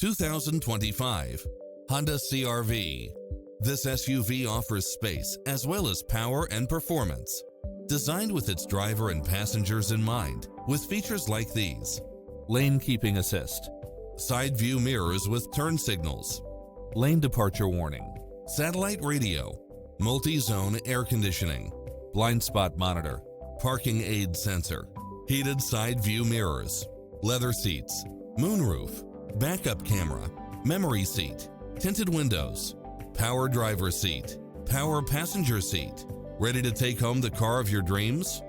2025 Honda CR-V. This SUV offers space as well as power and performance. Designed with its driver and passengers in mind, with features like these: lane keeping assist, side view mirrors with turn signals, lane departure warning, satellite radio, multi-zone air conditioning, blind spot monitor, parking aid sensor, heated side view mirrors, leather seats, moonroof, backup camera, memory seat, tinted windows, power driver seat, power passenger seat. Ready to take home the car of your dreams?